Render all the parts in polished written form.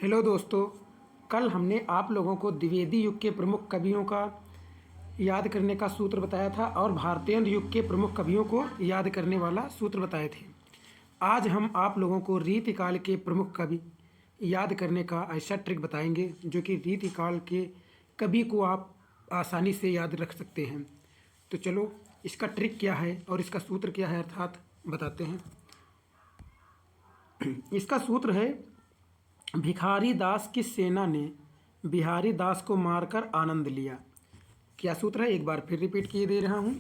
Hello दोस्तों, कल हमने आप लोगों को द्विवेदी युग के प्रमुख कवियों का याद करने का सूत्र बताया था और भारतेंद्र युग के प्रमुख कवियों को याद करने वाला सूत्र बताए थे। आज हम आप लोगों को रीतिकाल के प्रमुख कवि याद करने का ऐसा ट्रिक बताएंगे जो कि रीतिकाल के कवि को आप आसानी से याद रख सकते हैं। तो चलो इसका ट्रिक क्या है और इसका सूत्र क्या है अर्थात बताते हैं। इसका सूत्र है, भिखारी दास की सेना ने बिहारी दास को मारकर आनंद लिया। क्या सूत्र है, एक बार फिर रिपीट किए दे रहा हूँ।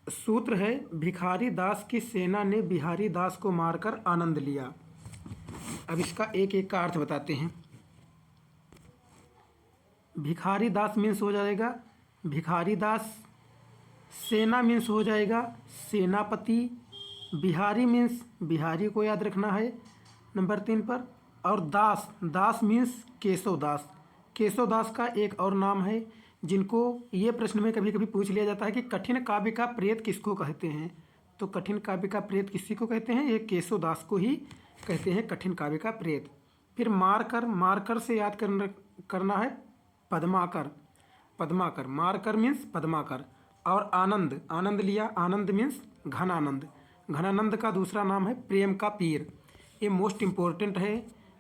सूत्र है, भिखारी दास की सेना ने बिहारी दास को मारकर आनंद लिया। अब इसका एक एक का अर्थ बताते हैं। भिखारी दास मीन्स हो जाएगा भिखारी दास, सेना मीन्स हो जाएगा सेनापति, बिहारी मीन्स बिहारी को याद रखना है नंबर 3 पर, और दास, दास मीन्स केशव दास। केशव दास का एक और नाम है जिनको ये प्रश्न में कभी कभी पूछ लिया जाता है कि कठिन काव्य का प्रेत किसको कहते हैं। तो कठिन काव्य का प्रेत किसी को कहते हैं, ये केशव दास को ही कहते हैं कठिन काव्य का प्रेत। फिर मारकर, मारकर से याद करना है पद्माकर, पद्माकर, मारकर मीन्स पद्माकर। और आनंद, आनंद लिया, आनंद मीन्स घनानंद, घनानंद का दूसरा नाम है प्रेम का पीर। ये मोस्ट इम्पोर्टेंट है,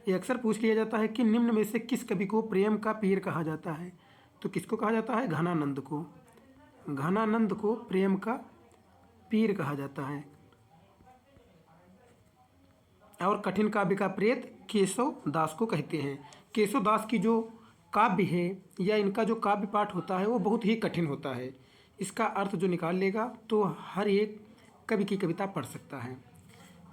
ये अक्सर पूछ लिया जाता है कि निम्न में से किस कवि को प्रेम का पीर कहा जाता है। तो किसको कहा जाता है, घनानंद को, घनानंद को प्रेम का पीर कहा जाता है। और कठिन काव्य का प्रेत केशव दास को कहते हैं। केशव दास की जो काव्य है या इनका जो काव्य पाठ होता है वो बहुत ही कठिन होता है। इसका अर्थ जो निकाल लेगा तो हर एक कवि की कविता पढ़ सकता है।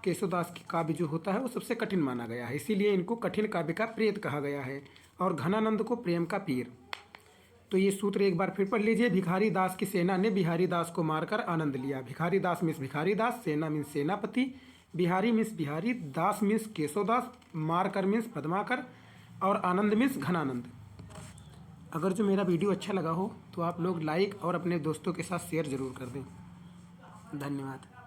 केशव दास की काव्य जो होता है वो सबसे कठिन माना गया है, इसीलिए इनको कठिन काव्य का प्रेत कहा गया है, और घनानंद को प्रेम का पीर। तो ये सूत्र एक बार फिर पढ़ लीजिए। भिखारी दास की सेना ने बिहारी दास को मारकर आनंद लिया। भिखारी दास मीन्स भिखारी दास, सेना मीन्स सेनापति, बिहारी मीन्स बिहारी, दास मीन्स केशव दास, मारकर मीन्स पद्माकर, और आनंद मीन्स घनानंद। अगर जो मेरा वीडियो अच्छा लगा हो तो आप लोग लाइक और अपने दोस्तों के साथ शेयर ज़रूर कर दें। धन्यवाद।